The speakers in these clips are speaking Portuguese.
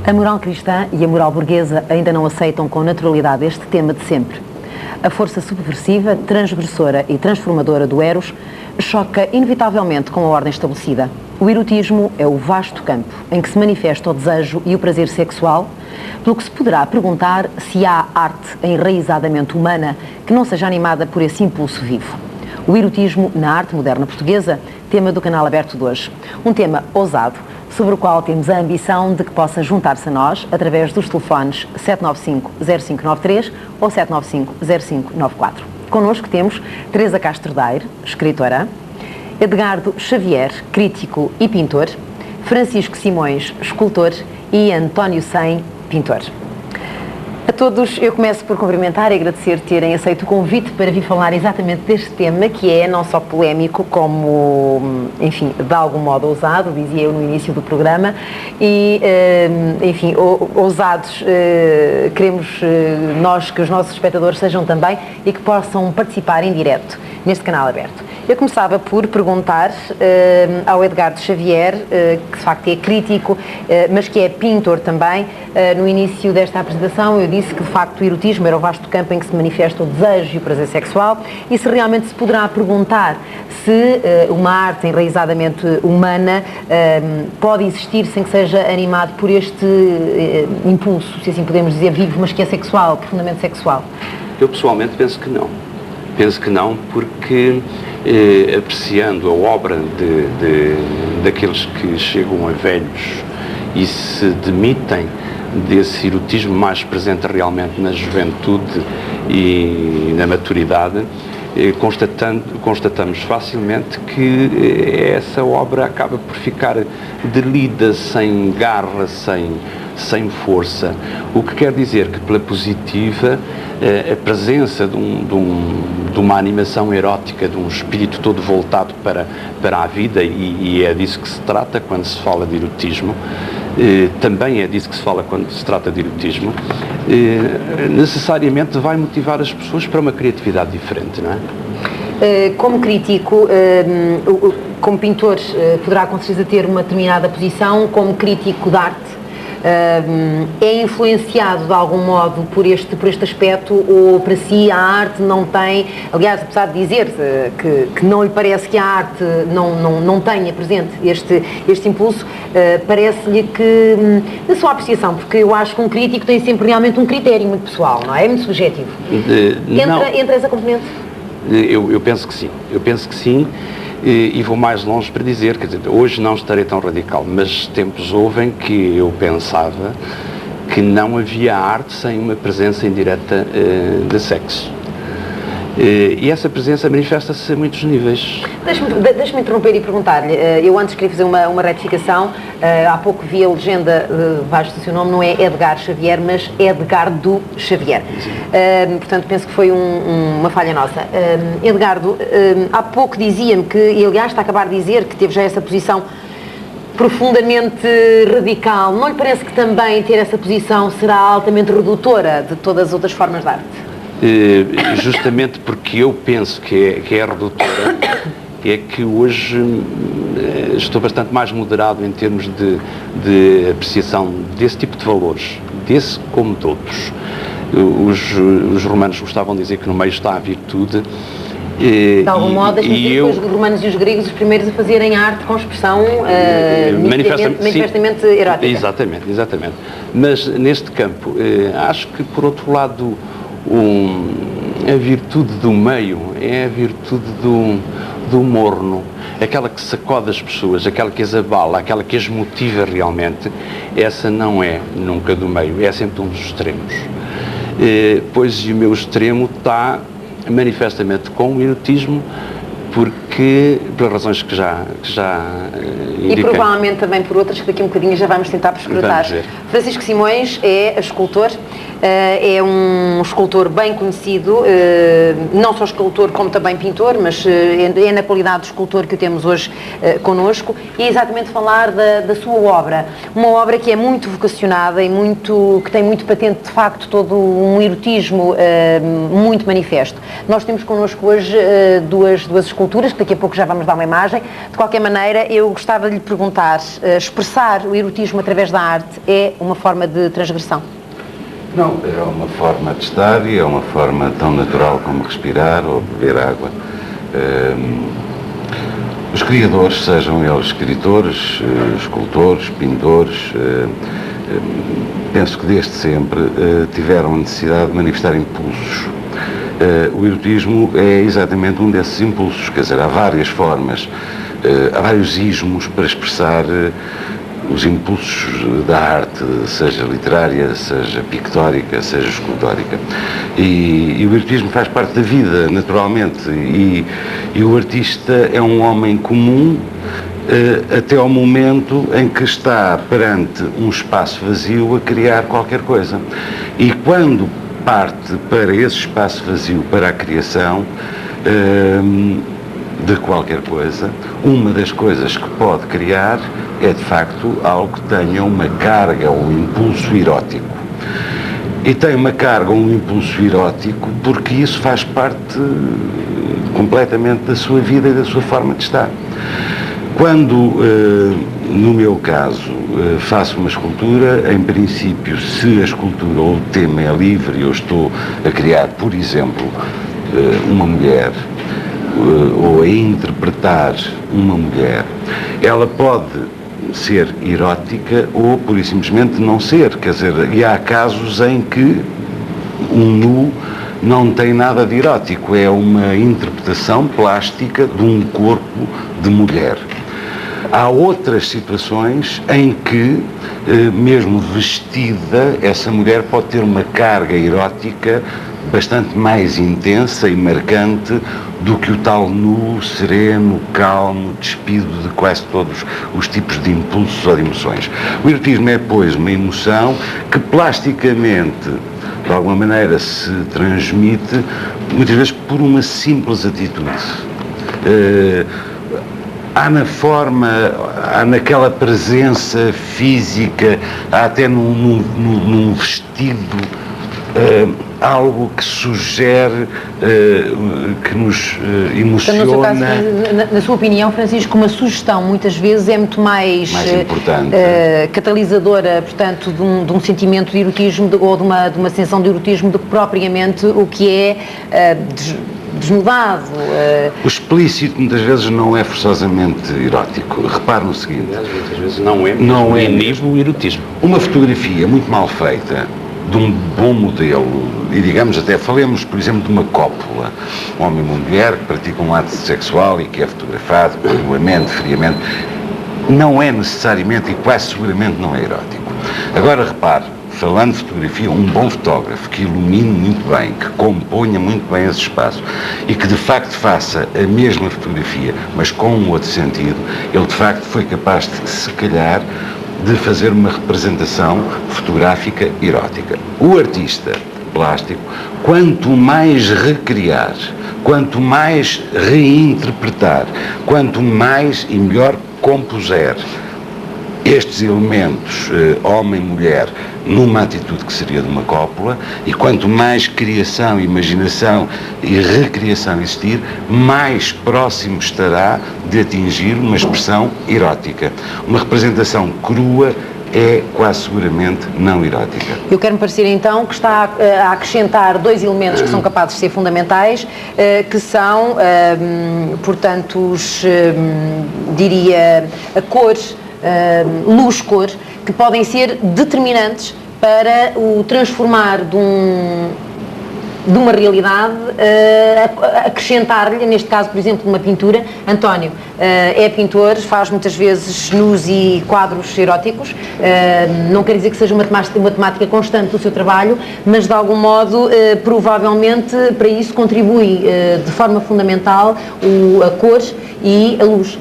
A moral cristã e a moral burguesa ainda não aceitam com naturalidade este tema de sempre. A força subversiva, transgressora e transformadora do Eros choca inevitavelmente com a ordem estabelecida. O erotismo é o vasto campo em que se manifesta o desejo e o prazer sexual, pelo que se poderá perguntar se há arte enraizadamente humana que não seja animada por esse impulso vivo. O erotismo na arte moderna portuguesa, tema do canal aberto de hoje. Um tema ousado, sobre o qual temos a ambição de que possa juntar-se a nós através dos telefones 795-0593 ou 795-0594. Connosco temos Teresa Castro Daire, escritora, Edgardo Xavier, crítico e pintor, Francisco Simões, escultor e António Sem, pintor. A todos, eu começo por cumprimentar e agradecer terem aceito o convite para vir falar exatamente deste tema, que é não só polémico, como, enfim, de algum modo ousado, dizia eu no início do programa, e, enfim, ousados, queremos nós que os nossos espectadores sejam também e que possam participar em direto neste canal aberto. Eu começava por perguntar ao Edgardo Xavier, que de facto é crítico, mas que é pintor também. No início desta apresentação eu disse que de facto o erotismo era o vasto campo em que se manifesta o desejo e o prazer sexual, e se realmente se poderá perguntar se uma arte enraizadamente humana pode existir sem que seja animado por este impulso, se assim podemos dizer, vivo, mas que é sexual, profundamente sexual. Eu pessoalmente penso que não. Penso que não, porque apreciando a obra daqueles que chegam a velhos e se demitem desse erotismo mais presente realmente na juventude e na maturidade, constatamos facilmente que essa obra acaba por ficar delida, sem garra, sem força, o que quer dizer que pela positiva a presença de uma animação erótica, de um espírito todo voltado para a vida, e é disso que se trata quando se fala de erotismo, também é disso que se fala quando se trata de erotismo, necessariamente vai motivar as pessoas para uma criatividade diferente, não é? Como crítico, como pintor, poderá com certeza ter uma determinada posição, como crítico de arte, é influenciado de algum modo por este aspecto, ou para si a arte não tem, aliás, apesar de dizer que não lhe parece que a arte não tenha presente este impulso, parece-lhe que, na sua apreciação, porque eu acho que um crítico tem sempre realmente um critério muito pessoal, não é? É muito subjetivo. Entra essa componente? Eu penso que sim, e vou mais longe para dizer, quer dizer, hoje não estarei tão radical, mas tempos houve em que eu pensava que não havia arte sem uma presença indireta de sexo. E essa presença manifesta-se a muitos níveis. Deixe-me interromper e perguntar-lhe, eu antes queria fazer uma retificação, há pouco vi a legenda debaixo do seu nome, não é Edgar Xavier, mas Edgardo Xavier. Portanto, penso que foi uma falha nossa. Edgardo, há pouco dizia-me que, e aliás está a acabar de dizer que teve já essa posição profundamente radical. Não lhe parece que também ter essa posição será altamente redutora de todas as outras formas de arte? Justamente porque eu penso que é redutora, é que hoje estou bastante mais moderado em termos de apreciação desse tipo de valores, desse como de outros. Os romanos gostavam de dizer que no meio está a virtude. De algum modo, deixe-me dizer que os romanos e os gregos os primeiros a fazerem arte com expressão manifestamente erótica. Exatamente. Mas neste campo, acho que por outro lado, a virtude do meio é a virtude do morno, aquela que sacode as pessoas, aquela que as abala, aquela que as motiva realmente. Essa não é nunca do meio, é sempre um dos extremos. Pois o meu extremo está manifestamente com o erotismo, porque, pelas razões que já indiquei. E provavelmente também por outras que daqui a um bocadinho já vamos tentar prescrutar. Francisco Simões é escultor, é um escultor bem conhecido, não só escultor como também pintor, mas é na qualidade de escultor que o temos hoje connosco, e é exatamente falar da sua obra. Uma obra que é muito vocacionada e que tem muito patente, de facto, todo um erotismo muito manifesto. Nós temos connosco hoje duas esculturas que daqui a pouco já vamos dar uma imagem. De qualquer maneira, eu gostava de lhe perguntar, expressar o erotismo através da arte é uma forma de transgressão? Não, é uma forma de estar e é uma forma tão natural como respirar ou beber água. Os criadores, sejam eles escritores, escultores, pintores, penso que desde sempre tiveram a necessidade de manifestar impulsos. O erotismo é exatamente um desses impulsos, quer dizer, há várias formas, há vários ismos para expressar os impulsos da arte, seja literária, seja pictórica, seja escultórica. E o erotismo faz parte da vida, naturalmente, e o artista é um homem comum até ao momento em que está perante um espaço vazio a criar qualquer coisa. E quando parte para esse espaço vazio, para a criação de qualquer coisa, uma das coisas que pode criar é de facto algo que tenha uma carga ou um impulso erótico. E tem uma carga ou um impulso erótico porque isso faz parte completamente da sua vida e da sua forma de estar. Quando, no meu caso, faço uma escultura, em princípio, se a escultura ou o tema é livre, eu estou a criar, por exemplo, uma mulher, ou a interpretar uma mulher, ela pode ser erótica ou, pura e simplesmente, não ser. Quer dizer, e há casos em que um nu não tem nada de erótico, é uma interpretação plástica de um corpo de mulher. Há outras situações em que, mesmo vestida, essa mulher pode ter uma carga erótica bastante mais intensa e marcante do que o tal nu, sereno, calmo, despido de quase todos os tipos de impulsos ou de emoções. O erotismo é, pois, uma emoção que plasticamente, de alguma maneira, se transmite, muitas vezes por uma simples atitude. Há na forma, há naquela presença física, há até num vestido, algo que sugere, que nos emociona. Então, no seu caso, na sua opinião, Francisco, uma sugestão muitas vezes é muito mais importante, catalisadora, portanto, de um sentimento de erotismo ou de uma sensação de erotismo do que propriamente o que é desnudado. O explícito muitas vezes não é forçosamente erótico. Repare no seguinte. Muitas vezes não é mesmo erotismo. Uma fotografia muito mal feita, de um bom modelo, e digamos até, falemos por exemplo de uma cópula, um homem e uma mulher que praticam um ato sexual e que é fotografado cruamente, friamente, não é necessariamente e quase seguramente não é erótico. Agora repare, falando de fotografia, um bom fotógrafo que ilumine muito bem, que componha muito bem esse espaço e que de facto faça a mesma fotografia, mas com um outro sentido, ele de facto foi capaz de, se calhar, de fazer uma representação fotográfica erótica. O artista plástico, quanto mais recriar, quanto mais reinterpretar, quanto mais e melhor compuser estes elementos, homem e mulher, numa atitude que seria de uma cópula, e quanto mais criação, imaginação e recriação existir, mais próximo estará de atingir uma expressão erótica. Uma representação crua é quase seguramente não erótica. Eu quero-me parecer então que está a acrescentar dois elementos que são capazes de ser fundamentais, que são, portanto, diria, a cor, luz-cor, que podem ser determinantes para o transformar de uma realidade, acrescentar-lhe, neste caso, por exemplo, uma pintura. António é pintor, faz muitas vezes nus e quadros eróticos, não quer dizer que seja uma temática constante do seu trabalho, mas de algum modo, provavelmente, para isso contribui de forma fundamental a cor e a luz.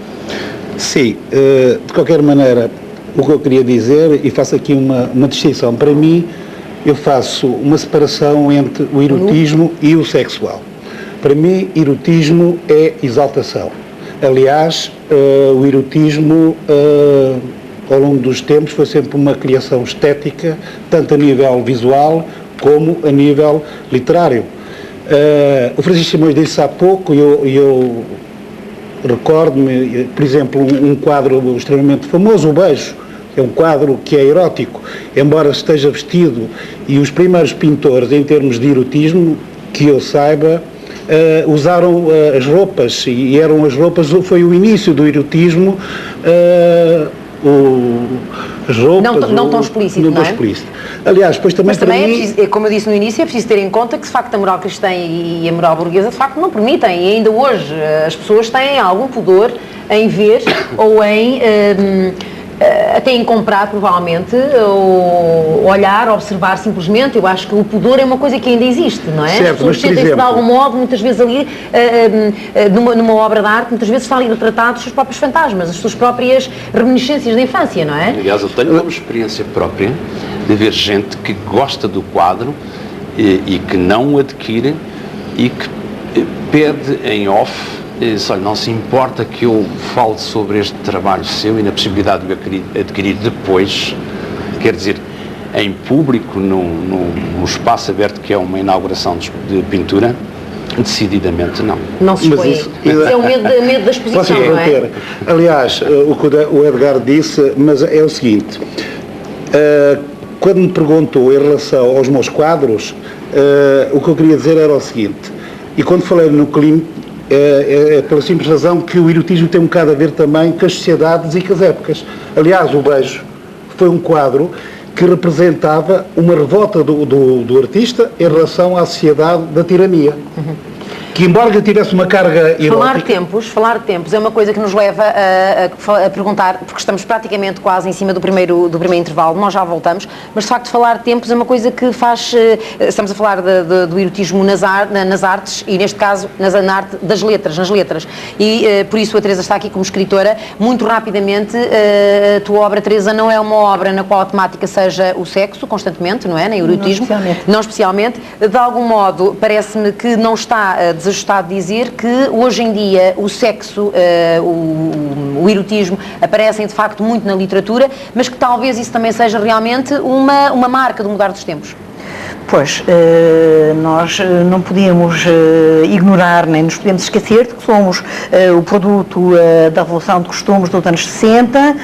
Sim, de qualquer maneira, o que eu queria dizer, e faço aqui uma distinção, para mim, eu faço uma separação entre o erotismo e o sexual. Para mim, erotismo é exaltação. Aliás, o erotismo, ao longo dos tempos, foi sempre uma criação estética, tanto a nível visual como a nível literário. O Francisco Simões disse há pouco, e eu Recordo-me, por exemplo, um quadro extremamente famoso, O Beijo. É um quadro que é erótico, embora esteja vestido, e os primeiros pintores, em termos de erotismo, que eu saiba, usaram as roupas, e eram as roupas, foi o início do erotismo, as roupas... Não tão explícito, não é? Explícito. Aliás, depois também... Mas também é preciso, como eu disse no início, é preciso ter em conta que, de facto, a moral cristã e a moral burguesa, de facto, não permitem, e ainda hoje as pessoas têm algum pudor em ver ou em... até em comprar, provavelmente, ou olhar, observar simplesmente. Eu acho que o pudor é uma coisa que ainda existe, não é? Certo, as pessoas sentem-se de algum modo, muitas vezes ali, numa obra de arte, muitas vezes está ali retratado os seus próprios fantasmas, as suas próprias reminiscências da infância, não é? Aliás, eu tenho uma experiência própria de ver gente que gosta do quadro e que não o adquire e que pede em off: olha, não se importa que eu fale sobre este trabalho seu e na possibilidade de o adquirir depois, quer dizer, em público, num espaço aberto que é uma inauguração de pintura? Decididamente não. Não se expõe. Isso é o medo da exposição, não é? Aliás, o que o Edgar disse, mas é o seguinte, quando me perguntou em relação aos meus quadros, o que eu queria dizer era o seguinte, e quando falei no Klimt, é pela simples razão que o erotismo tem um bocado a ver também com as sociedades e com as épocas. Aliás, O Beijo foi um quadro que representava uma revolta do artista em relação à sociedade da tirania. Que, embora tivesse uma carga erótica... Falar de tempos é uma coisa que nos leva a perguntar, porque estamos praticamente quase em cima do primeiro intervalo, nós já voltamos, mas de facto falar de tempos é uma coisa que faz... Estamos a falar do erotismo nas artes e, neste caso, na arte das letras, nas letras. E por isso a Teresa está aqui como escritora. Muito rapidamente, a tua obra, Teresa, não é uma obra na qual a temática seja o sexo, constantemente, não é? Nem o erotismo. Não especialmente. De algum modo, parece-me que não está desajustado dizer que hoje em dia o sexo, o erotismo aparecem de facto muito na literatura, mas que talvez isso também seja realmente uma marca do mudar dos tempos. Pois, nós não podíamos ignorar, nem nos podemos esquecer de que somos o produto da Revolução de Costumes dos anos 60,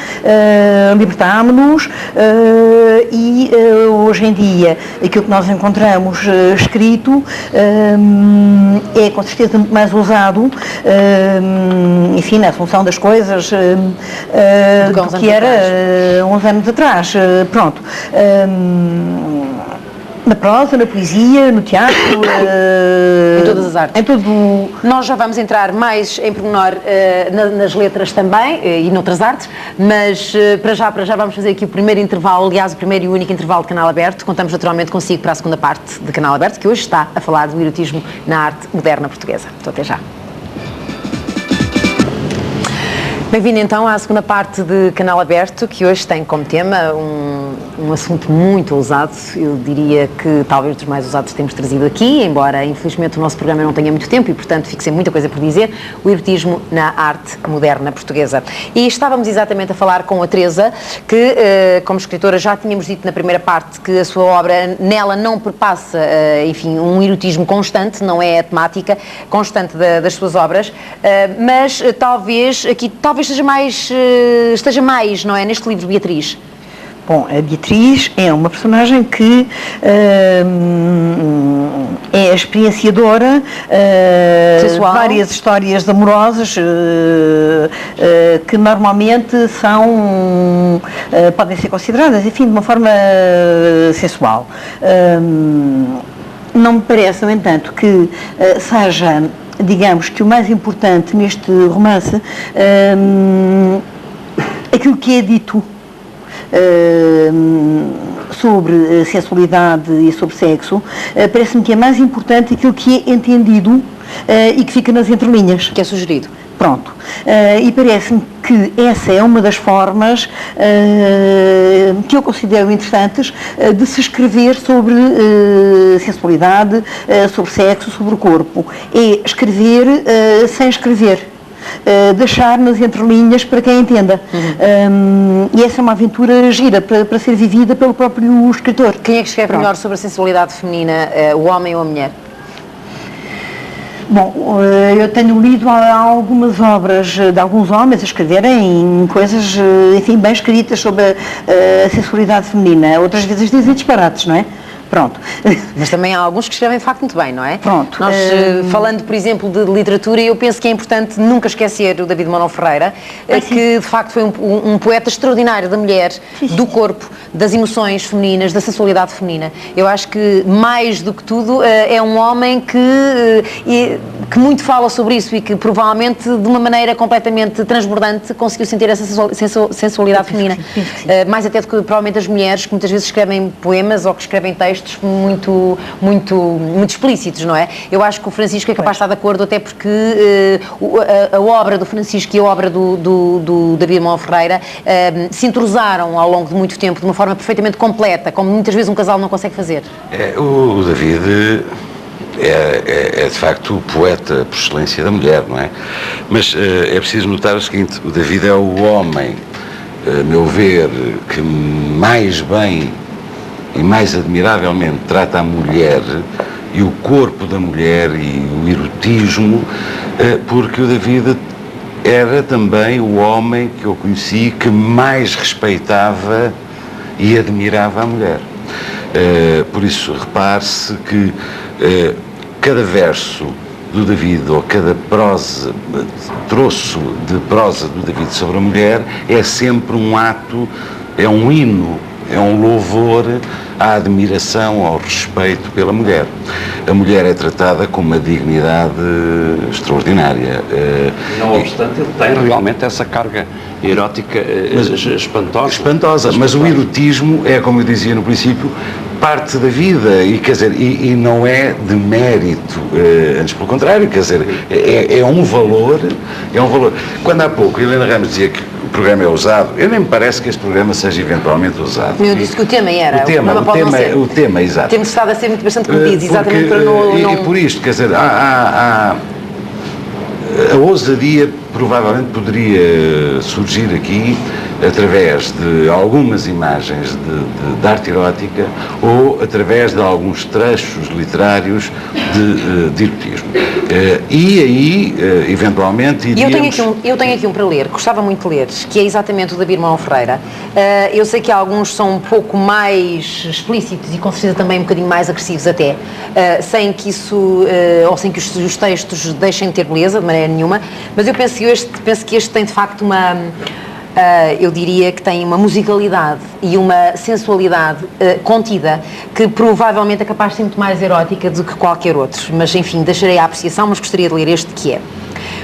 libertámo-nos e hoje em dia aquilo que nós encontramos escrito é com certeza muito mais ousado, enfim, na função das coisas do que era uns anos atrás. Pronto. Na prosa, na poesia, no teatro... em todas as artes. Em todo... Nós já vamos entrar mais em pormenor nas letras também e noutras artes, mas para já vamos fazer aqui o primeiro intervalo, aliás, o primeiro e único intervalo de Canal Aberto. Contamos naturalmente consigo para a segunda parte de Canal Aberto, que hoje está a falar do erotismo na arte moderna portuguesa. Então, até já. Bem-vindo então à segunda parte de Canal Aberto, que hoje tem como tema um assunto muito ousado, eu diria que talvez dos mais ousados que temos trazido aqui, embora infelizmente o nosso programa não tenha muito tempo e portanto fique sem muita coisa por dizer, o erotismo na arte moderna portuguesa. E estávamos exatamente a falar com a Teresa, que como escritora já tínhamos dito na primeira parte que a sua obra, nela não perpassa, enfim, um erotismo constante, não é a temática constante das suas obras, mas talvez esteja mais, não é, neste livro, Beatriz? Bom, a Beatriz é uma personagem que é experienciadora de várias histórias amorosas que normalmente podem ser consideradas, enfim, de uma forma sensual. Não me parece, no entanto, que seja, digamos, que o mais importante neste romance aquilo que é dito sobre sensualidade e sobre sexo, parece-me que é mais importante aquilo que é entendido e que fica nas entrelinhas. Que é sugerido. Pronto. E parece-me que essa é uma das formas que eu considero interessantes de se escrever sobre sensualidade, sobre sexo, sobre o corpo. É escrever sem escrever. Deixar nas entrelinhas para quem entenda. E essa é uma aventura gira para ser vivida pelo próprio escritor. Quem é que escreve melhor sobre a sensualidade feminina, o homem ou a mulher? Bom, eu tenho lido algumas obras de alguns homens a escreverem coisas, enfim, bem escritas sobre a sensualidade feminina. Outras vezes dizem disparates, não é? Pronto. Mas também há alguns que escrevem de facto muito bem, não é? Pronto. Nós, falando, por exemplo, de literatura, eu penso que é importante nunca esquecer o David Manuel Ferreira, que de facto foi um poeta extraordinário da mulher, do corpo, das emoções femininas, da sensualidade feminina. Eu acho que, mais do que tudo, é um homem que muito fala sobre isso e que provavelmente, de uma maneira completamente transbordante, conseguiu sentir essa sensualidade feminina. Mais até do que provavelmente as mulheres, que muitas vezes escrevem poemas ou que escrevem textos muito explícitos, não é? Eu acho que o Francisco é capaz de estar de acordo, até porque a obra do Francisco e a obra do David Manuel Ferreira se entrosaram ao longo de muito tempo de uma forma perfeitamente completa, como muitas vezes um casal não consegue fazer. O David é de facto o poeta por excelência da mulher, não é? Mas é preciso notar o seguinte: o David é o homem, a meu ver, que mais bem e mais admiravelmente trata a mulher e o corpo da mulher e o erotismo, porque o David era também o homem que eu conheci que mais respeitava e admirava a mulher. Por isso, repare-se que cada verso do David, ou cada troço de prosa do David sobre a mulher, é sempre um ato, é um hino, é um louvor à admiração, ao respeito pela mulher. A mulher é tratada com uma dignidade extraordinária. Não obstante, ele tem realmente essa carga erótica espantosa. Espantosa, mas o erotismo é, como eu dizia no princípio, parte da vida, e quer dizer, e não é de mérito, antes pelo contrário, quer dizer, é um valor, Quando há pouco Helena Ramos dizia que o programa é ousado, eu nem me parece que este programa seja eventualmente ousado. Eu disse que o tema era. O tema, exato. Temos estado a ser bastante comedidos, exatamente para não... E por isto, quer dizer, a ousadia provavelmente poderia surgir aqui através de algumas imagens de arte erótica ou através de alguns trechos literários de erotismo. E aí, eventualmente, iríamos... Eu tenho aqui um para ler, gostava muito de ler, que é exatamente o David Manuel Ferreira. Eu sei que alguns são um pouco mais explícitos e com certeza também um bocadinho mais agressivos até, sem que isso, ou sem que os textos deixem de ter beleza, de maneira nenhuma, mas eu penso que este tem de facto uma... eu diria que tem uma musicalidade e uma sensualidade contida, que provavelmente é capaz de ser muito mais erótica do que qualquer outro. Mas, enfim, deixarei a apreciação, mas gostaria de ler este, que é: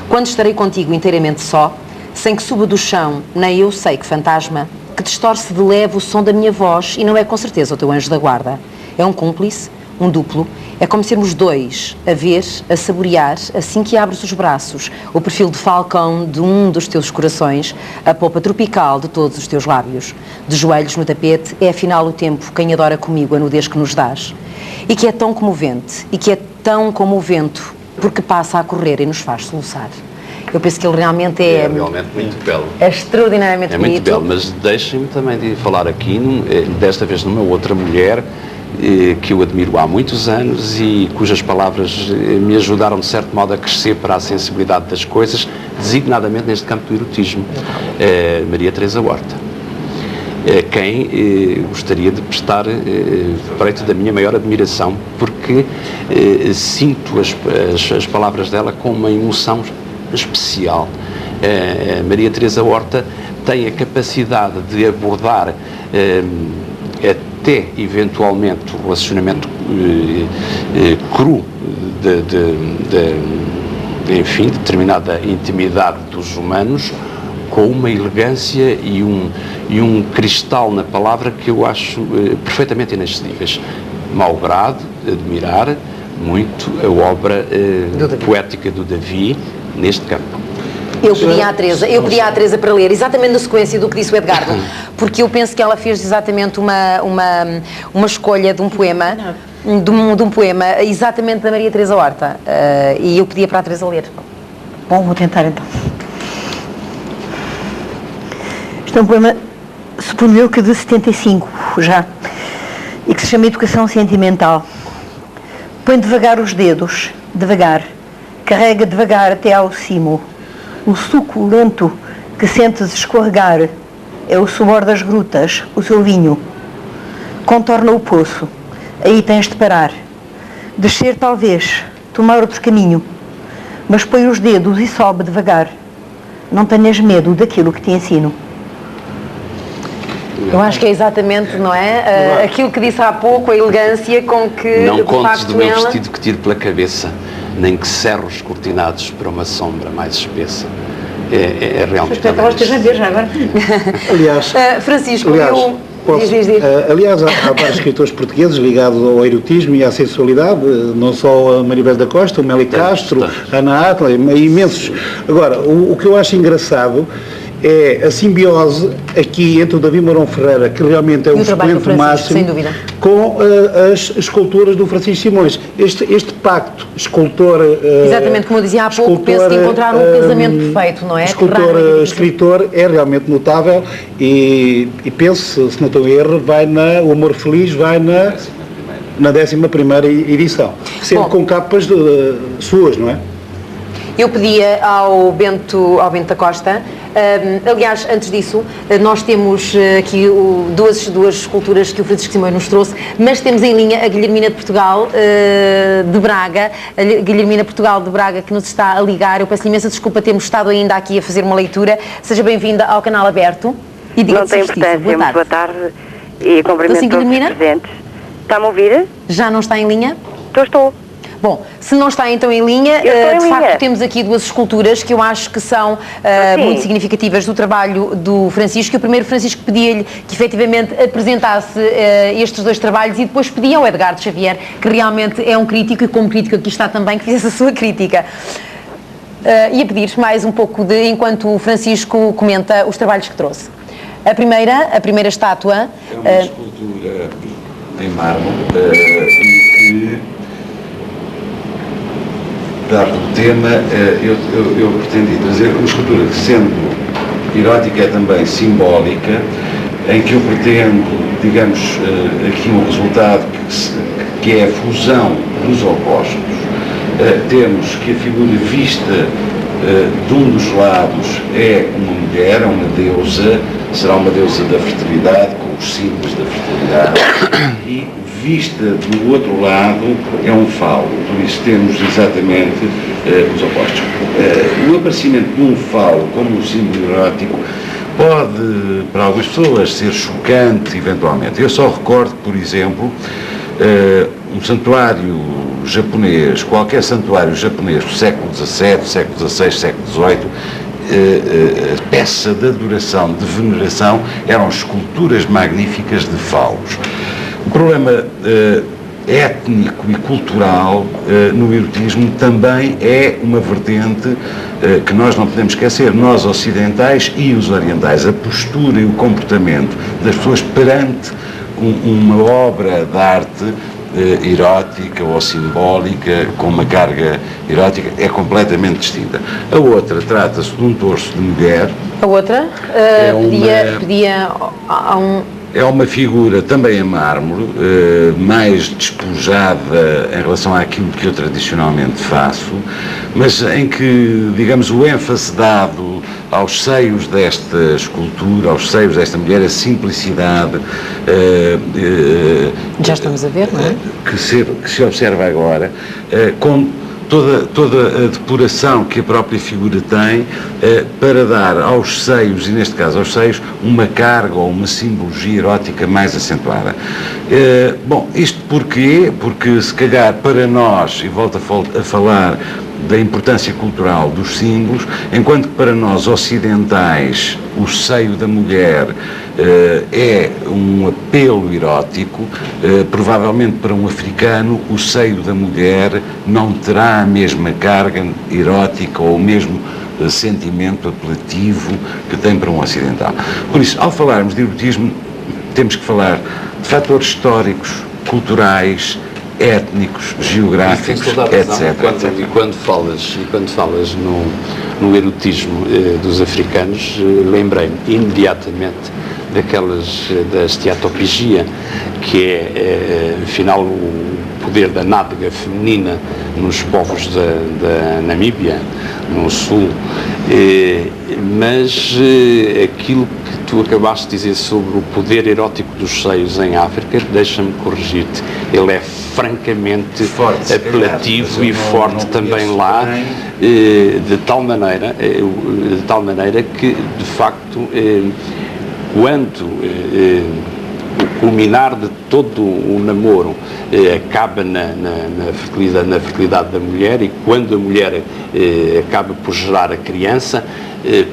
quando estarei contigo inteiramente só, sem que suba do chão, nem eu sei que fantasma, que distorce de leve o som da minha voz, e não é com certeza o teu anjo da guarda. É um cúmplice, um duplo, é como sermos dois, a ver, a saborear, assim que abres os braços, o perfil de falcão de um dos teus corações, a polpa tropical de todos os teus lábios. De joelhos no tapete, é afinal o tempo quem adora comigo a nudez que nos dás. E que é tão comovente, e que é tão como o vento, porque passa a correr e nos faz soluçar. Eu penso que ele realmente é realmente muito belo. É extraordinariamente bonito. É muito belo, mas deixem-me também de falar aqui, desta vez numa outra mulher, que eu admiro há muitos anos e cujas palavras me ajudaram de certo modo a crescer para a sensibilidade das coisas, designadamente neste campo do erotismo, Maria Teresa Horta, quem gostaria de prestar preito da minha maior admiração, porque sinto as palavras dela com uma emoção especial. Maria Teresa Horta tem a capacidade de abordar até eventualmente o relacionamento cru enfim, determinada intimidade dos humanos, com uma elegância e um cristal na palavra que eu acho perfeitamente inexcedíveis. Malgrado admirar muito a obra poética do Davi neste campo. Eu pedi à Teresa para ler exatamente na sequência do que disse o Edgardo, porque eu penso que ela fez exatamente uma escolha de um poema, de um poema exatamente da Maria Teresa Horta, e eu pedia para a Teresa ler. Bom, vou tentar então. Este é um poema, suponho eu que de 75 já, e que se chama Educação Sentimental. Põe devagar os dedos, devagar, carrega devagar até ao cimo. O suco lento que sentes escorregar é o suor das grutas, o seu vinho. Contorna o poço, aí tens de parar. Descer talvez, tomar outro caminho, mas põe os dedos e sobe devagar. Não tenhas medo daquilo que te ensino. Eu acho que é exatamente, não é? Aquilo que disse há pouco, a elegância com que, Não de contes facto, do meu ela... vestido que tiro pela cabeça, nem que cerros cortinados para uma sombra mais espessa. É realmente... Espero que elas estejam a ver já agora. Aliás, Francisco, aliás, eu... posso, Diz. aliás, há vários escritores portugueses ligados ao erotismo e à sensualidade, não só a Maribel da Costa, o Meli Castro, a Ana Atla, imensos. Agora, o que eu acho engraçado é a simbiose aqui entre o David Mourão Ferreira, que realmente é um expoente máximo, sem dúvida, com as esculturas do Francisco Simões. Este pacto, escultor... Exatamente, como eu dizia há pouco, penso que encontraram um casamento perfeito, não é? Escritor é realmente notável e penso, se não estou em erro, o Amor Feliz vai na 11ª edição, sempre com capas suas, não é? Eu pedia ao Bento da Costa, aliás, antes disso, nós temos aqui duas esculturas que o Francisco Simões nos trouxe, mas temos em linha a Guilhermina de Portugal de Braga, que nos está a ligar. Eu peço imensa desculpa termos estado ainda aqui a fazer uma leitura. Seja bem-vinda ao canal aberto. E não tem importância, muito boa tarde e cumprimento todos os presentes. Está-me a ouvir? Já não está em linha? Estou. Bom, se não está então em linha, de facto temos aqui duas esculturas que eu acho que são muito significativas do trabalho do Francisco. O primeiro, Francisco, pedia-lhe que efetivamente apresentasse estes dois trabalhos e depois pedia ao Edgardo Xavier, que realmente é um crítico e como crítico aqui está também, que fizesse a sua crítica. E a pedir mais um pouco enquanto o Francisco comenta os trabalhos que trouxe. A primeira estátua... É uma escultura em mármore e que... Dado o tema, eu pretendi trazer uma escultura que, sendo erótica, é também simbólica, em que eu pretendo, digamos, aqui um resultado que é a fusão dos opostos. Temos que a figura vista de um dos lados é uma mulher, é uma deusa, será uma deusa da fertilidade, com os símbolos da fertilidade, e vista do outro lado é um falo, por isso temos exatamente os opostos. O aparecimento de um falo como um símbolo erótico pode, para algumas pessoas, ser chocante, eventualmente. Eu só recordo, por exemplo, um santuário japonês, qualquer santuário japonês do século XVII, século XVI, século XVIII, a peça de adoração, de veneração, eram esculturas magníficas de falos. O problema étnico e cultural no erotismo também é uma vertente que nós não podemos esquecer, nós ocidentais e os orientais, a postura e o comportamento das pessoas perante uma obra de arte erótica ou simbólica com uma carga erótica é completamente distinta. A outra trata-se de um torso de mulher. A outra pedia a um... É uma figura também em mármore, mais despojada em relação àquilo que eu tradicionalmente faço, mas em que, digamos, o ênfase dado aos seios desta escultura, aos seios desta mulher, a simplicidade... Já estamos a ver, não é? Que se observa agora, com toda a depuração que a própria figura tem para dar aos seios, e neste caso aos seios, uma carga ou uma simbologia erótica mais acentuada. Bom, isto porquê? Porque se calhar para nós, e volto a falar da importância cultural dos símbolos, enquanto que para nós ocidentais o seio da mulher é um apelo erótico, provavelmente para um africano o seio da mulher não terá a mesma carga erótica ou o mesmo sentimento apelativo que tem para um ocidental. Por isso, ao falarmos de erotismo, temos que falar de fatores históricos, culturais, étnicos, geográficos, etc. E quando falas no erotismo dos africanos, lembrei-me imediatamente da esteatopigia, que é, afinal, o poder da nádega feminina nos povos da Namíbia, no sul, mas aquilo que tu acabaste de dizer sobre o poder erótico dos seios em África, deixa-me corrigir-te, ele é francamente forte, apelativo e forte também lá, de tal maneira que, de facto, quando o culminar de todo o namoro acaba na fertilidade da mulher, e quando a mulher acaba por gerar a criança,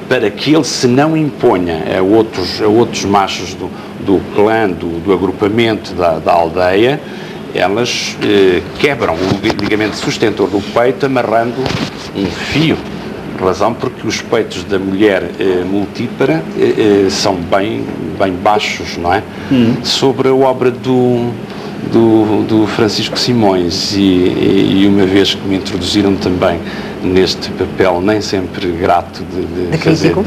para que ele se não imponha a outros machos do clã, do agrupamento da aldeia, elas quebram o ligamento sustentor do peito, amarrando um fio. Razão porque os peitos da mulher multípara são bem baixos, não é? Sobre a obra do Francisco Simões, e uma vez que me introduziram também neste papel nem sempre grato de crítico.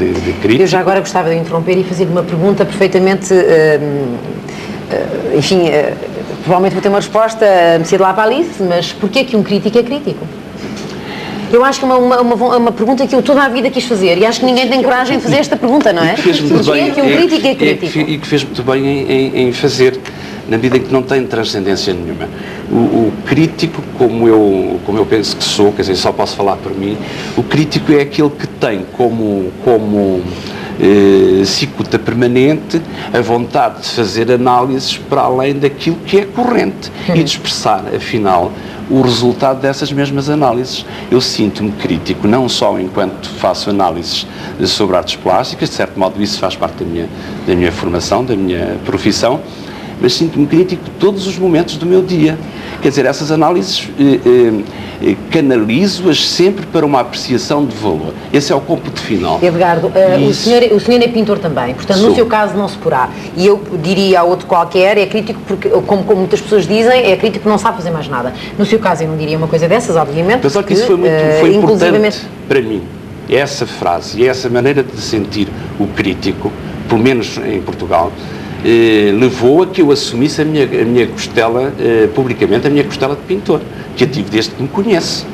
Eu já agora gostava de interromper e fazer-lhe uma pergunta perfeitamente, provavelmente vou ter uma resposta de lá para Alice, mas porquê que um crítico é crítico? Eu acho que é uma pergunta que eu toda a vida quis fazer, e acho que ninguém tem coragem de fazer esta pergunta, não é? Porquê que um crítico é crítico? E que fez muito bem em fazer, na medida em que não tem transcendência nenhuma. O crítico, como eu penso que sou, quer dizer, só posso falar por mim, o crítico é aquele que tem como cicuta permanente a vontade de fazer análises para além daquilo que é corrente e de expressar, afinal, o resultado dessas mesmas análises. Eu sinto-me crítico, não só enquanto faço análises sobre artes plásticas, de certo modo isso faz parte da minha formação, da minha profissão, mas sinto-me crítico todos os momentos do meu dia. Quer dizer, essas análises canalizo-as sempre para uma apreciação de valor. Esse é o cômputo final. Edgardo, o senhor é pintor também, portanto, no seu caso não se porá. E eu diria a outro qualquer, é crítico porque, como muitas pessoas dizem, é crítico porque não sabe fazer mais nada. No seu caso eu não diria uma coisa dessas, obviamente. Mas só que isso foi importante para mim. Essa frase e essa maneira de sentir o crítico, pelo menos em Portugal, levou a que eu assumisse a minha costela, publicamente, a minha costela de pintor, que eu tive desde que me conheço,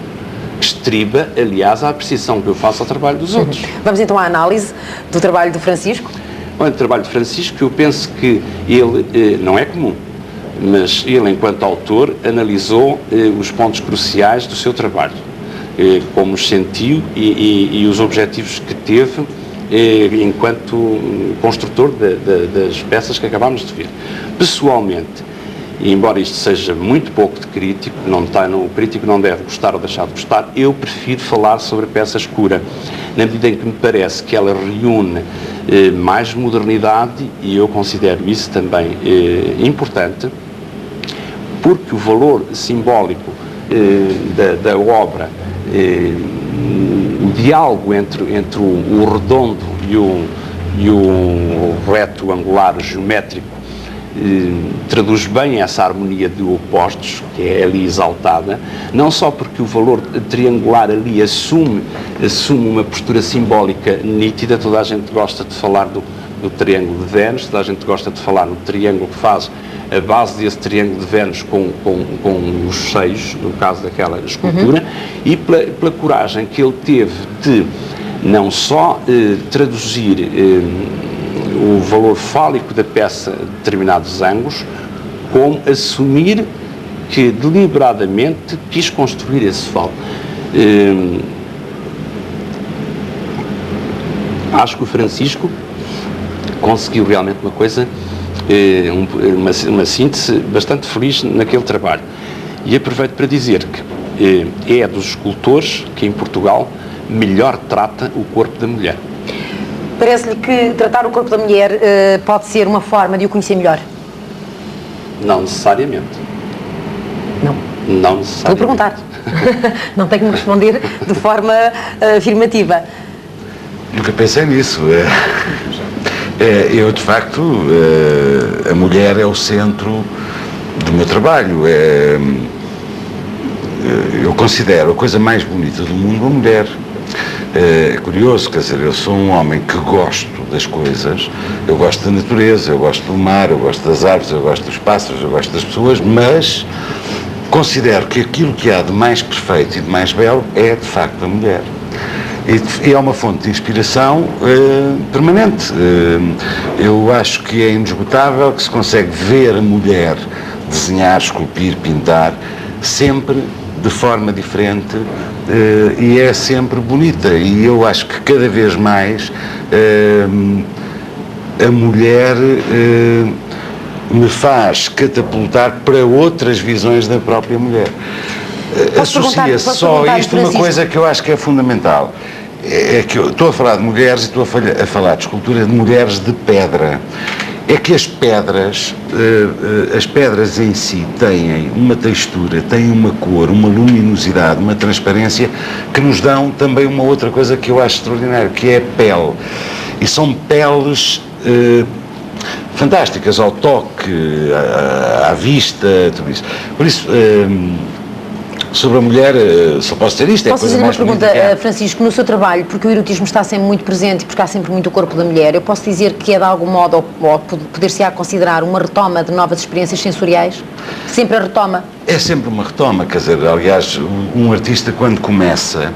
que estriba, aliás, a apreciação que eu faço ao trabalho dos outros. Vamos então à análise do trabalho do Francisco. Bom, o trabalho de Francisco, eu penso que ele não é comum, mas ele, enquanto autor, analisou os pontos cruciais do seu trabalho, como os sentiu e os objetivos que teve enquanto construtor das peças que acabámos de ver. Pessoalmente, e embora isto seja muito pouco de crítico, o crítico não deve gostar ou deixar de gostar, eu prefiro falar sobre a peça escura, na medida em que me parece que ela reúne mais modernidade, e eu considero isso também importante, porque o valor simbólico da obra, o diálogo entre o redondo e o reto angular geométrico traduz bem essa harmonia de opostos, que é ali exaltada, não só porque o valor triangular ali assume uma postura simbólica nítida. Toda a gente gosta de falar do triângulo de Vênus, toda a gente gosta de falar no triângulo que faz a base desse triângulo de Vênus com os seios, no caso daquela escultura, e pela coragem que ele teve de não só traduzir o valor fálico da peça a determinados ângulos, como assumir que deliberadamente quis construir esse falo. Acho que o Francisco conseguiu realmente uma coisa, uma síntese bastante feliz naquele trabalho. E aproveito para dizer que é dos escultores que em Portugal melhor trata o corpo da mulher. Parece-lhe que tratar o corpo da mulher pode ser uma forma de o conhecer melhor? Não necessariamente. Não? Não necessariamente. Vou perguntar. Não tenho que me responder de forma afirmativa. Nunca pensei nisso. Eu, de facto, a mulher é o centro do meu trabalho. Eu considero a coisa mais bonita do mundo a mulher. É curioso, quer dizer, eu sou um homem que gosto das coisas, eu gosto da natureza, eu gosto do mar, eu gosto das árvores, eu gosto dos pássaros, eu gosto das pessoas, mas considero que aquilo que há de mais perfeito e de mais belo é, de facto, a mulher. E é uma fonte de inspiração permanente. Eu acho que é inesgotável, que se consegue ver a mulher desenhar, esculpir, pintar, sempre de forma diferente, e é sempre bonita. E eu acho que cada vez mais a mulher me catapultar para outras visões da própria mulher. Associa-se só a isto uma coisa que eu acho que é fundamental. É que eu estou a falar de mulheres e estou a falar de escultura de mulheres de pedra. É que as pedras em si têm uma textura, têm uma cor, uma luminosidade, uma transparência que nos dão também uma outra coisa que eu acho extraordinária, que é a pele. E são peles fantásticas ao toque, à vista, tudo isso. Por isso, sobre a mulher, só posso dizer isto. Posso fazer uma pergunta, Francisco, no seu trabalho, porque o erotismo está sempre muito presente e porque há sempre muito o corpo da mulher, eu posso dizer que é de algum modo, ou poder-se-á considerar uma retoma de novas experiências sensoriais? Sempre a retoma? É sempre uma retoma, quer dizer, aliás, um artista quando começa,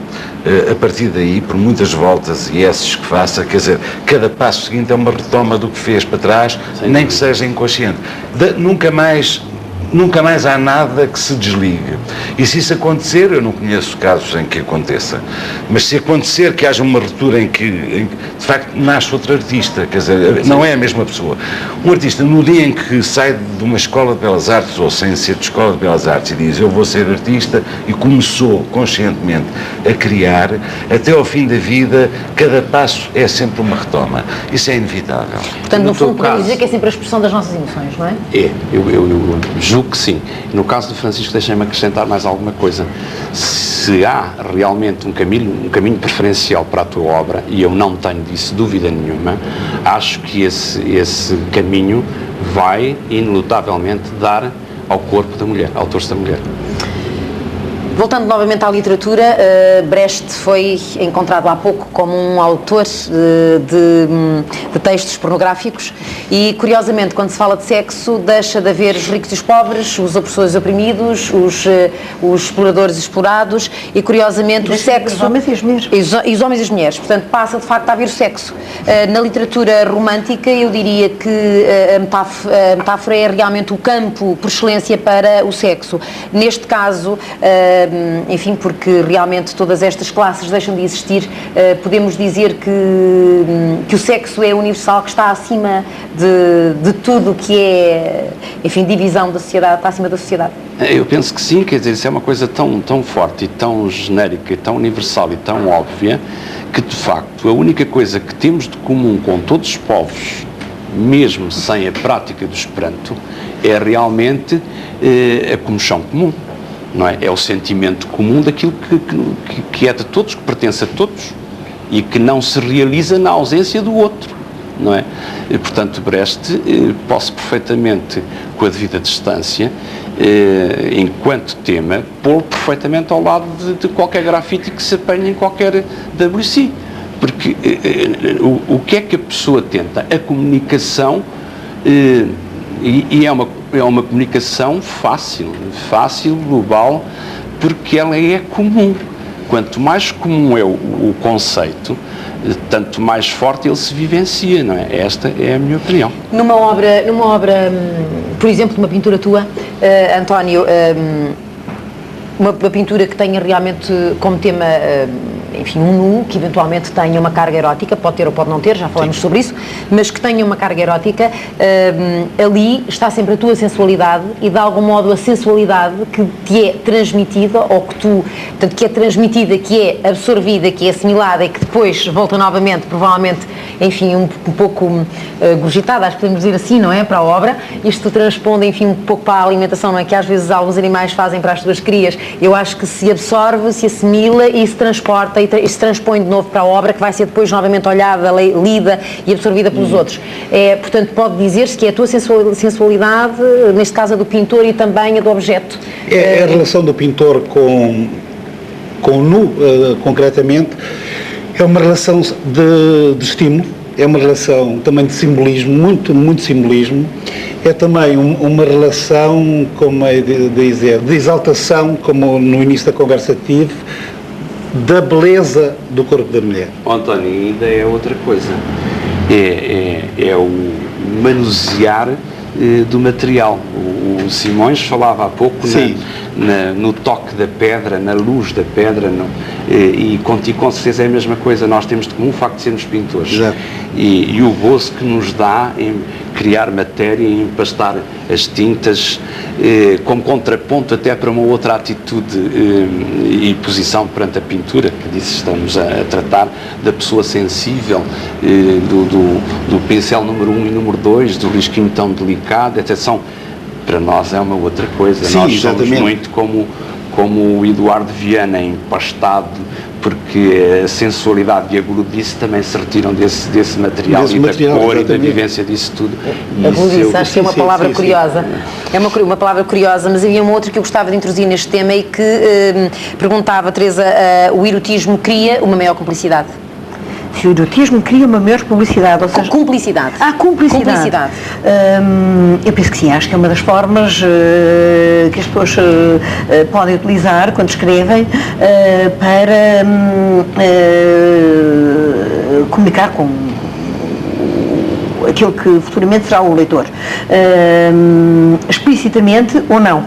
a partir daí, por muitas voltas e esses que faça, quer dizer, cada passo seguinte é uma retoma do que fez para trás, nem que seja inconsciente. Nunca mais há nada que se desligue. E se isso acontecer, eu não conheço casos em que aconteça, mas se acontecer que haja uma ruptura em que de facto nasce outro artista, quer dizer, não é a mesma pessoa. Um artista, no dia em que sai de uma escola de belas artes, ou sem ser de escola de belas artes, e diz, eu vou ser artista, e começou conscientemente a criar, até ao fim da vida, cada passo é sempre uma retoma. Isso é inevitável. Portanto, no fundo, podemos dizer que é sempre a expressão das nossas emoções, não é? Eu julgo que sim. No caso do Francisco, deixem-me acrescentar mais alguma coisa. Se há realmente um caminho preferencial para a tua obra, e eu não tenho disso dúvida nenhuma, acho que esse caminho vai inelutavelmente dar ao corpo da mulher, ao torso da mulher. Voltando novamente à literatura, Brecht foi encontrado há pouco como um autor de textos pornográficos e, curiosamente, quando se fala de sexo, deixa de haver os ricos e os pobres, os opressores e oprimidos, os exploradores e explorados e, curiosamente, o sexo... Os homens e as mulheres. E os homens e as mulheres. Portanto, passa, de facto, a haver o sexo. Na literatura romântica, eu diria que a metáfora é realmente o campo por excelência para o sexo. Neste caso... enfim, porque realmente todas estas classes deixam de existir, podemos dizer que o sexo é universal, que está acima de tudo o que é, enfim, divisão da sociedade, está acima da sociedade. Eu penso que sim, quer dizer, isso é uma coisa tão forte e tão genérica, e tão universal e tão óbvia, que de facto a única coisa que temos de comum com todos os povos, mesmo sem a prática do Esperanto, é realmente a comoção comum. Não é? É o sentimento comum daquilo que é de todos, que pertence a todos e que não se realiza na ausência do outro, não é? E, portanto, Brecht, posso perfeitamente, com a devida distância, enquanto tema, pô-lo perfeitamente ao lado de qualquer grafite que se apanhe em qualquer WC. Porque o que é que a pessoa tenta? A comunicação, e é uma comunicação fácil, global, porque ela é comum. Quanto mais comum é o conceito, tanto mais forte ele se vivencia, não é? Esta é a minha opinião. Numa obra, por exemplo, uma pintura tua, António, uma pintura que tenha realmente como tema, enfim, um nu, que eventualmente tenha uma carga erótica, pode ter ou pode não ter, já falamos sobre isso, mas que tenha uma carga erótica, ali está sempre a tua sensualidade e de algum modo a sensualidade que te é transmitida, ou que portanto, que é transmitida, que é absorvida, que é assimilada e que depois volta novamente, provavelmente, enfim, um pouco gorjetada, acho que podemos dizer assim, não é, para a obra. Isto transponde, enfim, um pouco para a alimentação, não é, que às vezes alguns animais fazem para as suas crias. Eu acho que se absorve, se assimila e se transporta e se transpõe de novo para a obra, que vai ser depois novamente olhada, lida e absorvida pelos outros. Portanto, pode dizer-se que é a tua sensualidade, neste caso a do pintor e também a do objeto. É a relação do pintor com com o nu, concretamente, é uma relação de estímulo, é uma relação também de simbolismo, muito simbolismo, é também uma relação, como é de dizer, de exaltação, como no início da conversa tive, da beleza do corpo da mulher. António, ainda é outra coisa, é o manusear do material. O Simões falava há pouco no toque da pedra, na luz da pedra, e contigo com certeza é a mesma coisa. Nós temos de comum o facto de sermos pintores. Exato. E o gozo que nos dá em criar matéria, em empastar as tintas, como contraponto até para uma outra atitude e posição perante a pintura, que disse estamos a tratar, da pessoa sensível, do pincel número 1 e número 2, do risquinho tão delicado, atenção, para nós é uma outra coisa. Sim, nós exatamente. somos muito como o Eduardo Viana, empastado, porque a sensualidade e a grudice também se retiram desse material e da cor e da vivência disso tudo. A grudice, acho que é uma palavra curiosa. É uma palavra curiosa, mas havia uma outra que eu gostava de introduzir neste tema e que perguntava, Teresa, o erotismo cria uma maior cumplicidade? Se o erotismo cria uma maior publicidade, ou seja... Cumplicidade. Cumplicidade. Eu penso que sim, acho que é uma das formas que as pessoas podem utilizar quando escrevem para comunicar com aquele que futuramente será o leitor, explicitamente ou não.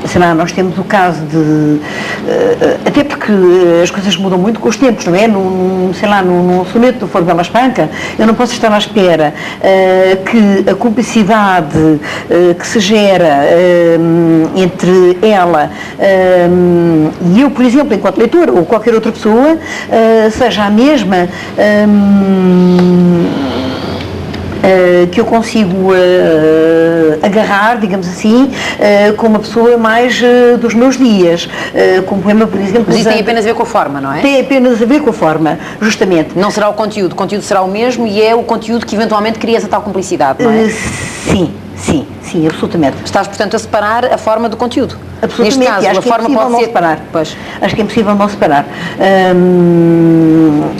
Sei lá, nós temos o caso de... até porque as coisas mudam muito com os tempos, não é? Sei lá, num soneto do Flor Bela Espanca, eu não posso estar à espera que a cumplicidade que se gera entre ela e eu, por exemplo, enquanto leitor, ou qualquer outra pessoa, seja a mesma que eu consigo agarrar, digamos assim, com uma pessoa mais dos meus dias. Com um poema, por exemplo... Mas isso tem apenas a ver com a forma, não é? Tem apenas a ver com a forma, justamente. Não será o conteúdo será o mesmo e é o conteúdo que eventualmente cria essa tal cumplicidade, não é? Sim, absolutamente. Estás, portanto, a separar a forma do conteúdo. Absolutamente. Neste caso, acho a forma pode ser... separar. Pois. Acho que é impossível não separar.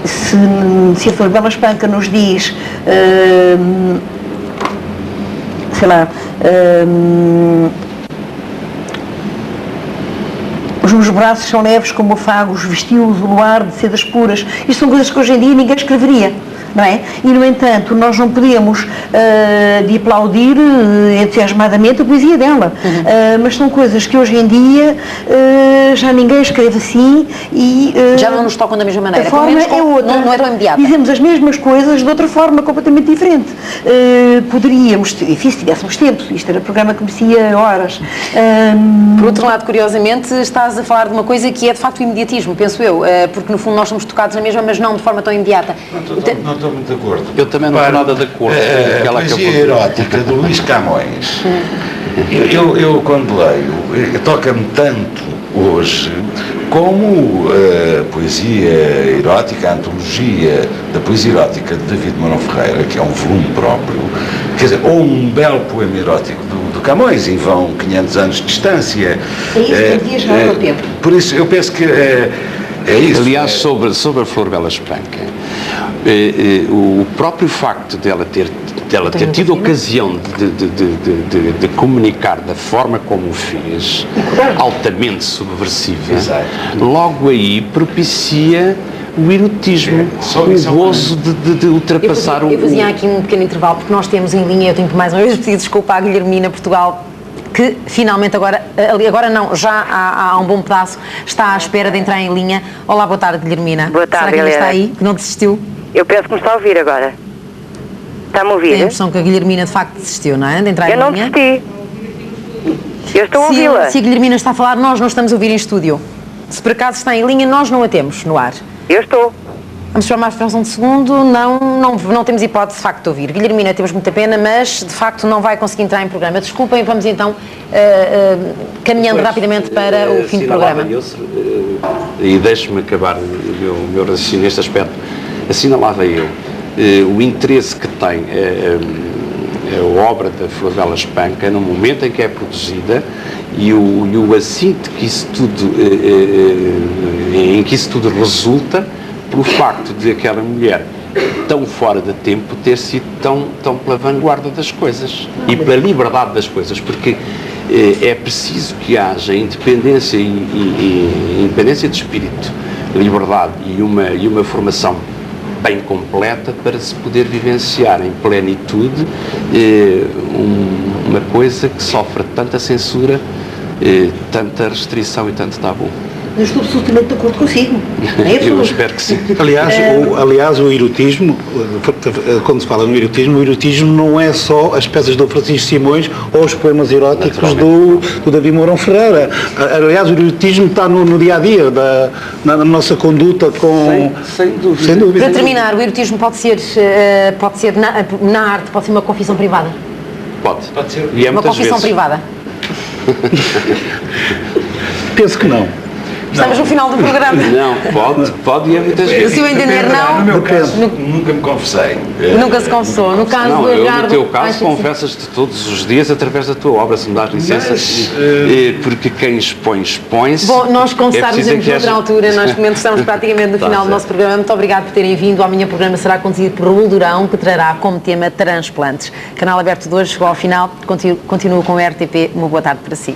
Se a Flor Bela Espanca nos diz, sei lá, os meus braços são leves como afagos, vestiu-os o luar de sedas puras. Isto são coisas que hoje em dia ninguém escreveria, não é? E, no entanto, nós não podemos de aplaudir entusiasmadamente a poesia dela. Mas são coisas que hoje em dia já ninguém escreve assim e... já não nos tocam da mesma maneira. A forma é outra. Não é tão imediata. Dizemos as mesmas coisas de outra forma completamente diferente. Poderíamos, enfim, se tivéssemos tempo, isto era um programa que merecia horas. Por outro lado, curiosamente, estás a falar de uma coisa que é de facto o imediatismo, penso eu, porque no fundo nós somos tocados na mesma, mas não de forma tão imediata. Não estou muito de acordo. Eu também não estou nada de acordo. A poesia erótica do Luís Camões, eu quando leio, toca-me tanto hoje como a poesia erótica, a antologia da poesia erótica de David Mourão Ferreira, que é um volume próprio, quer dizer, ou um belo poema erótico do Camões, e vão 500 anos de distância. É isso que devia chegar ao tempo. Por isso, eu penso que é isso. Aliás, sobre a Flor Bela Espanca, o próprio facto dela ter tido ocasião de comunicar da forma como o fez, altamente subversiva, logo aí propicia o erotismo, o gozo de ultrapassar eu fazia aqui um pequeno intervalo, porque nós temos em linha, eu tenho que mais uma vez pedir desculpa à Guilhermina Portugal, que finalmente agora não, já há um bom pedaço, está à espera de entrar em linha. Olá, boa tarde, Guilhermina. Boa tarde, será que ainda está aí, que não desistiu? Eu penso que me está a ouvir agora. Está-me a ouvir? Tenho a impressão que a Guilhermina de facto desistiu, não é? De entrar em linha. Eu não desisti. Eu estou a ouvi-la. Se a Guilhermina está a falar, nós não estamos a ouvir em estúdio. Se por acaso está em linha, nós não a temos no ar. Eu estou. Vamos esperar mais fração de segundo, não temos hipótese de facto de ouvir. Guilhermina, temos muita pena, mas de facto não vai conseguir entrar em programa. Desculpem, vamos então caminhando rapidamente para o fim do programa. E deixe-me acabar o meu raciocínio neste aspecto. Assinalava eu o interesse que tem a obra da Flor Bela Espanca, no momento em que é produzida, e o assinte que isso tudo, em que isso tudo resulta, pelo facto de aquela mulher tão fora de tempo ter sido tão pela vanguarda das coisas e pela liberdade das coisas, porque é preciso que haja independência independência de espírito, liberdade e uma formação bem completa para se poder vivenciar em plenitude uma coisa que sofre tanta censura, tanta restrição e tanto tabu. Eu estou absolutamente de acordo consigo. Eu espero que sim. Aliás, o erotismo, quando se fala no erotismo, o erotismo não é só as peças do Francisco Simões ou os poemas eróticos do David Mourão Ferreira. Aliás, o erotismo está no dia-a-dia, na nossa conduta com... Sem dúvida. Para terminar, o erotismo pode ser na arte, pode ser uma confissão privada? Pode ser. E é uma confissão privada? Penso que não. Estamos no final do programa. Não, pode e é muitas vezes. Se eu entender não... No meu caso, nunca me confessei. Nunca se confessou. No caso do Edgardo... No teu caso, confessas-te todos os dias através da tua obra, se me dás licença. Porque quem expõe-se... Bom, nós conversarmos em outra altura, nós estamos praticamente no final do nosso programa. Muito obrigado por terem vindo. Amanhã o programa será conduzido por Raul Durão, que trará como tema transplantes. Canal Aberto de hoje chegou ao final. Continuo com o RTP. Uma boa tarde para si.